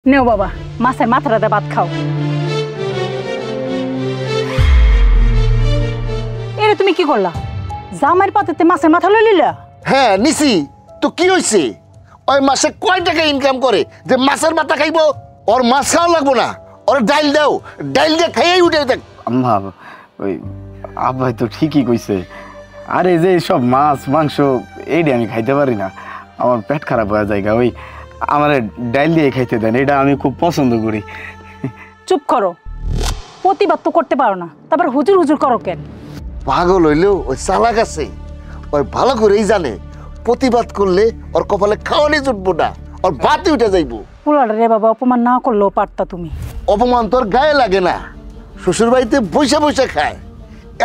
নেও বাবা, মাছের মাথাটাতে ভাত খাও। এরে তুমি কি করলা? জামাইয়ের পাতেতে মাছের মাথা লই লিলা? হ্যাঁ নিছি। তো কি হইছে? ওই মাসে কয় টাকা ইনকাম করে যে মাছের মাথা খাইবো? ওর মাছ খাওয়া লাগবো না, ওর ডাইল দাও, ডাইল দিয়ে খাইয়াই উঠে দেখ। আম্মা ওই আব্বাই তো ঠিকই কইছে। আরে যে সব মাছ মাংস এইটা আমি খাইতে পারি না, আমার পেট খারাপ হয়ে যায়। ওই আমার ডাইল দিয়ে খাইতে দেন, এটা আমি খুব পছন্দ করি। চুপ করো, প্রতিবাদ তো করতে পারো না, তারপর হুজুর হুজুর করো কেন? পাগল হইলেও ওই চালাক আছে, ওই ভালো করেই জানে প্রতিবাদ করলে ওর কপালে খাওয়ানি জুটবো না, ওর বাতি উঠে যাইবো। পোলাটা রে বাবা, অপমান না করলেও পারতা তুমি। অপমান তোর গায়ে লাগে না, শ্বশুর বাড়িতে বসে বসে খায়,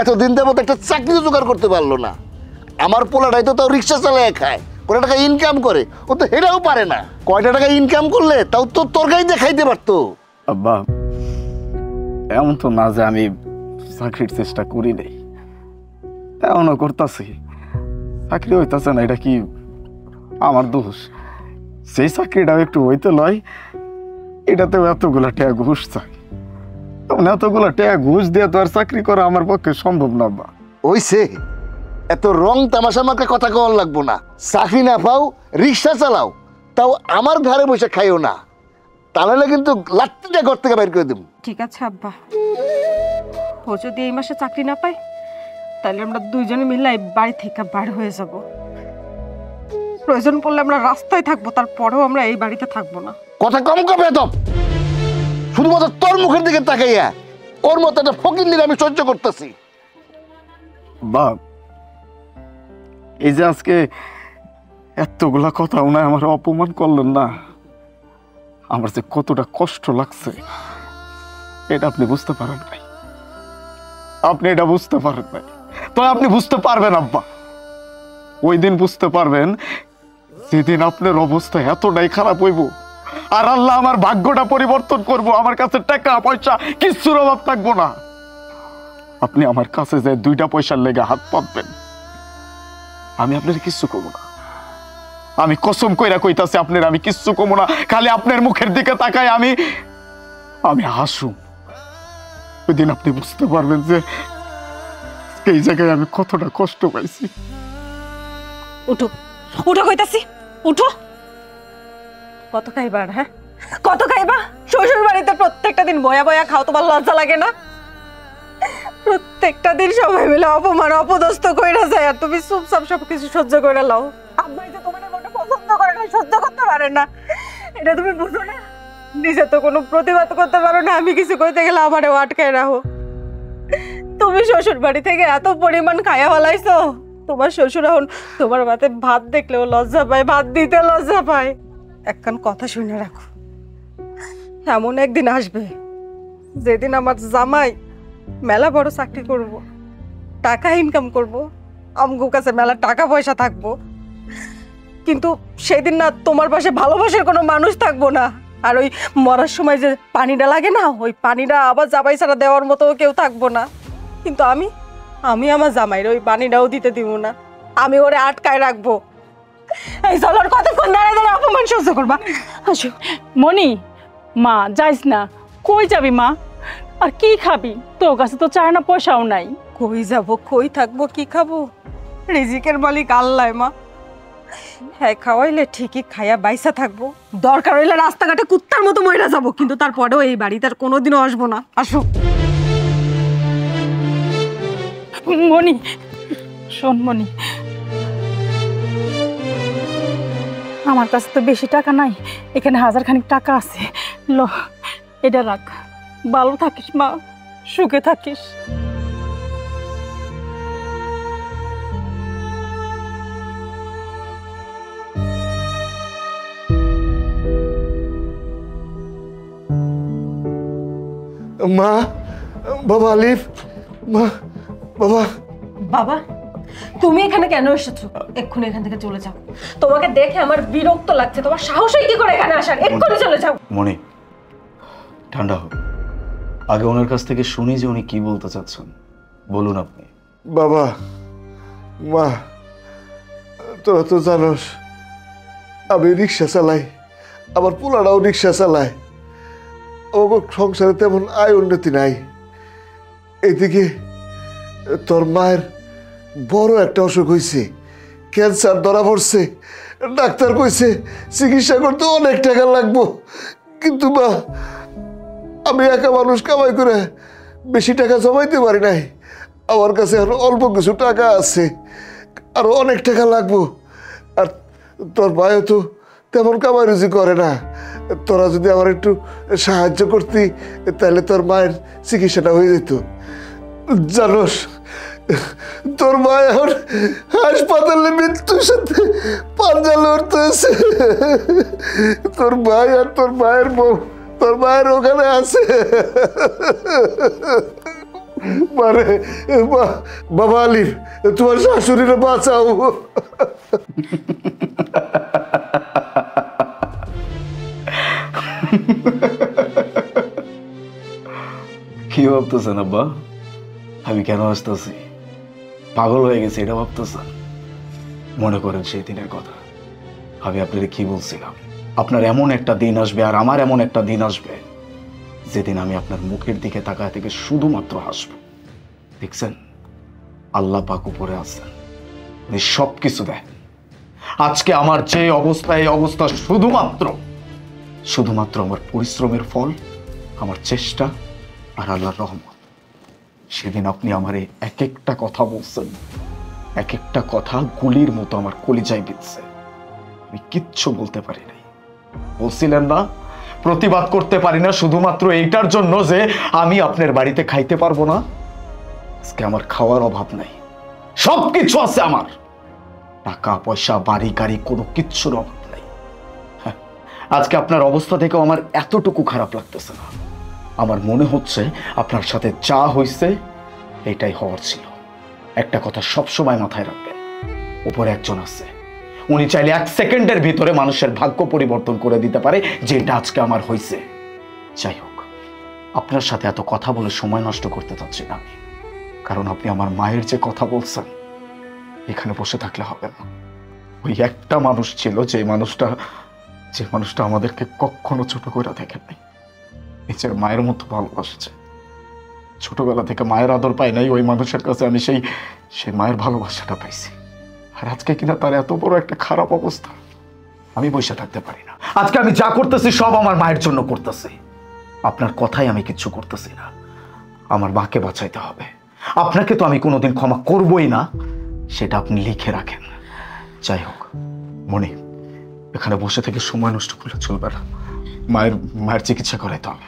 এতদিন দেবো একটা চাকরি জোগাড় করতে পারলো না। আমার পোলাটাই তো তাও রিক্সা চালায় খায়, কয়টা টাকা ইনকাম করে, ও তো হেরাও পারে না। কয়টা টাকা ইনকাম করলে তাও তো তরকারিতে খাইতে পারতো। আব্বা এমন তো না যে আমি চাকরির চেষ্টা করি নাই, এমনও করতেছি, চাকরি হইতেছে না, এটা কি আমার দোষ? সেই চাকরিটাও একটু হইতে লয়, এটাতেও এতগুলা টাকা ঘুষ চাই। এতগুলা টাকা ঘুষ দিয়ে তো আর চাকরি করা আমার পক্ষে সম্ভব না। আব্বা ওইসে এত রং তামাশা মার্কা কথা কওয়ার লাগবো না। চাকরি না পাও, রিক্সা চালাও, তাও আমার ঘরে বসে খাইও না, তাহলে কিন্তু লাত্তিটা ঘর থেকে বাইর করে দেব। ঠিক আছে আব্বা, ও যদি এই মাসে চাকরি না পায় তাহলে আমরা দুইজনে মিলে এই বাড়ি থেকে বার হয়ে যাব। প্রয়োজন পড়লে আমরা রাস্তায় থাকবো, তারপরেও আমরা এই বাড়িতে থাকবো না। কথা কম কবে তো, শুধুমাত্র তোর মুখের দিকে তাকাইয়া ওর মতো একটা ফকির নিয়ে আমি সহ্য করতেছি। বাপ, এই যে আজকে এতগুলা কথা ওনায় আমার অপমান করলেন না, আমার যে কতটা কষ্ট লাগছে এটা আপনি বুঝতে পারেন নাই। আপনি এটা বুঝতে পারেন নাই, তো আপনি বুঝতে পারবেন আব্বা। ওই দিন বুঝতে পারবেন যেদিন আপনার অবস্থা এতটাই খারাপ হইব, আর আল্লাহ আমার ভাগ্যটা পরিবর্তন করব, আমার কাছে টাকা পয়সা কিচ্ছুর অভাব থাকবো না। আপনি আমার কাছে যে 2টা পয়সার লেগে হাত পাতবেন, আমি আপনার কিচ্ছু করবো না। আমি কসম কইরা কইতাছি আপনার আমি কিচ্ছু করবো না। খালি আপনার মুখের দিকে তাকাই আমি হাসু। ওই দিন আপনি বুঝতে পারবেন যে এই জায়গায় আমি কতটা কষ্ট পাইছি। উঠো উঠো কইতাছি, উঠো। কত খাইবার? হ্যাঁ কত খাইবা? শ্বশুর বাড়িতে প্রত্যেকটা দিন বয়া বয়া খাও, তোমার লজ্জা লাগে না? প্রত্যেকটা দিন সবাই মিলে অপমান অপদস্থ কইরা যায়, আর তুমি চুপচাপ সবকিছু সহ্য করে লাও। আব্বাই যে তোমার মোটে পছন্দ করে না, সহ্য করতে পারে না, এটা তুমি বুঝো না? নিজে তো কোনো প্রতিবাদ করতে পারো না, আমি কিছু কইতে গেলে আমারেও আটকায় রাখো। তুমি শ্বশুর বাড়ি থেকে এত পরিমাণ খাইয়া ফেলাইছো, তোমার শ্বশুর এখন তোমার ভাতে ভাত দেখলেও লজ্জা পায়, ভাত দিতে লজ্জা পায়। একখান কথা শুনে রাখো, এমন একদিন আসবে যেদিন আমার জামাই মেলা বড় চাকরি করব, টাকা ইনকাম করব, আমগো কাছে মেলা টাকা পয়সা থাকবো, কিন্তু সেদিন না তোমার পাশে ভালোবাসার কোনো মানুষ থাকবো না। আর ওই মরার সময় যে পানিটা লাগে না, ওই পানিটা আবার জামাই ছাড়া দেওয়ার মতো কেউ থাকবো না। কিন্তু আমি আমার জামাইয়ের ওই পানিটাও দিতে দিব না, আমি ওরে আটকায় রাখবো। এই চলার কতক্ষণ দাঁড়িয়ে দাঁড়িয়ে অপমান সহ্য করবা? আসো মনি, মা যাইস না। কই যাবি মা? আর কি খাবি? তোর কাছে তো চায় না পয়সাও নাই। কই যাব, কই থাকবো, কি খাবো? রিজিকের মালিক আল্লাহ মা। হ্যাঁ খাওয়াইলে ঠিকই খাইয়া বাইসা থাকবো, দরকার হইলে রাস্তাঘাটে কুত্তার মতো মইরা যাবো, কিন্তু তারপরেও এই বাড়িতে আর কোনোদিনও আসবো না। আসো মনি, শোন মনি, আমার কাছে তো বেশি টাকা নাই, এখানে 1000 খানিক টাকা আছে, ল এটা রাখ। ভালো থাকিস মা, সুখে থাকিস। মা, বাবা আলিফ, মা, বাবা। বাবা তুমি এখানে কেন এসেছো? এক্ষুনি এখান থেকে চলে যাও, তোমাকে দেখে আমার বিরক্ত লাগছে। তোমার সাহস হয় কি করে এখানে আসার? এক্ষুনি চলে যাও। মনি ঠান্ডা হোক, আগে ওনার কাছ থেকে শুনি যে উনি কি বলতে চাচ্ছেন, বলুন আপনি। বাবা, মা, তোরা তো জানোস আমি রিক্সা চালাই, আমার পোলারাও রিক্সা চালায়। ও সংসারে তেমন আয় উন্নতি নাই। এদিকে তোর মায়ের বড় একটা অসুখ হয়েছে, ক্যান্সার ধরা পড়ছে। ডাক্তার কইছে চিকিৎসা করতে অনেক টাকা লাগবো, কিন্তু মা আমি একা মানুষ, কামাই করে বেশি টাকা জমাইতে পারি নাই। আমার কাছে আরো অল্প কিছু টাকা আছে, আরো অনেক টাকা লাগবো। আর তোর ভাইও তো তেমন কামাই রুজি করে না। তোরা যদি আমার একটু সাহায্য করতি তাহলে তোর মায়ের চিকিৎসাটা হয়ে যেত। জানোস তোর মা এখন হাসপাতালে মৃত্যুর সাথে পাঞ্জা লড়তেছে। তোর ভাই আর তোর মায়ের বউ তোর মায়ের ওখানে আছে। মানে বাবা আলিফ, তোমার শাশুড়িরে বাঁচাও। কি ভাবতেছেন আব্বা? আমি কেন আসতেছি? পাগল হয়ে গেছে এটা ভাবতেছেন? মনে করেন সেই দিনের কথা। আমি আপনাদের কি বলছিলাম, আপনার এমন একটা দিন আসবে আর আমার এমন একটা দিন আসবে যেদিন আমি আপনার মুখের দিকে তাকায় থেকে শুধুমাত্র হাসব। দেখছেন, আল্লাহ পাক উপরে আছেন, উনি সব কিছু দেন। আজকে আমার যে অবস্থা, এই অবস্থা শুধুমাত্র আমার পরিশ্রমের ফল, আমার চেষ্টা আর আল্লাহর রহমত। সেদিন আপনি আমারে এক একটা কথা বলছেন, এক একটা কথা গুলির মতো আমার কলিজায় বিঁধছে। আমি কিচ্ছু বলতে পারি নাই। বলছিলেন না প্রতিবাদ করতে পারি না শুধুমাত্র এইটার জন্য যে আমি আপনার বাড়িতে খাইতে পারবো না। আজকে আমার খাওয়ার অভাব নাই, সবকিছু আছে আমার। টাকা পয়সা বাড়ি গাড়ি কোনো কিচ্ছুর অভাব নাই। হ্যাঁ, আজকে আপনার অবস্থা থেকেও আমার এতটুকু খারাপ লাগতেছে না। আমার মনে হচ্ছে আপনার সাথে যা হয়েছে এটাই হওয়ার ছিল। একটা কথা সবসময় মাথায় রাখবেন, উপরে একজন আছে, উনি চাইলে 1 সেকেন্ডের ভিতরে মানুষের ভাগ্য পরিবর্তন করে দিতে পারে, যেটা আজকে আমার হয়েছে। যাই হোক, আপনার সাথে এত কথা বলে সময় নষ্ট করতে চাচ্ছি না আমি, কারণ আপনি আমার মায়ের যে কথা বলছেন এখানে বসে থাকলে হবে না। ওই একটা মানুষ ছিল যে মানুষটা আমাদেরকে কখনো ছোট করে দেখে নাই, নিজের মায়ের মতো ভালোবাসছে। ছোটবেলা থেকে মায়ের আদর পাই নাই, ওই মানুষের কাছে আমি সেই মায়ের ভালোবাসাটা পাইছি। আর আজকে কিনা তার এত বড় একটা খারাপ অবস্থা, আমি বসে থাকতে পারি না। আজকে আমি যা করতেছি সব আমার মায়ের জন্য করতেছি। আপনার কথাই আমি কিচ্ছু করতেছি না। আমার মাকে বাঁচাইতে হবে। আপনাকে তো আমি কোনোদিন ক্ষমা করবই না, সেটা আপনি লিখে রাখেন। যাই হোক মনি, এখানে বসে থেকে সময় নষ্ট করলে চলবে না। মায়ের চিকিৎসা করাইতে হবে।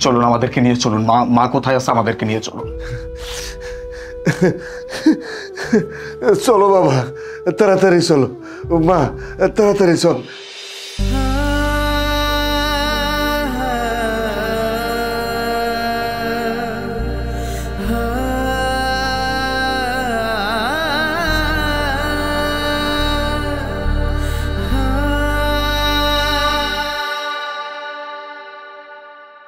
চলুন, আমাদেরকে নিয়ে চলুন। মা কোথায় আছে? আমাদেরকে নিয়ে চলুন। চলো বাবা, তাড়াতাড়ি চলো। মা তাড়াতাড়ি চল।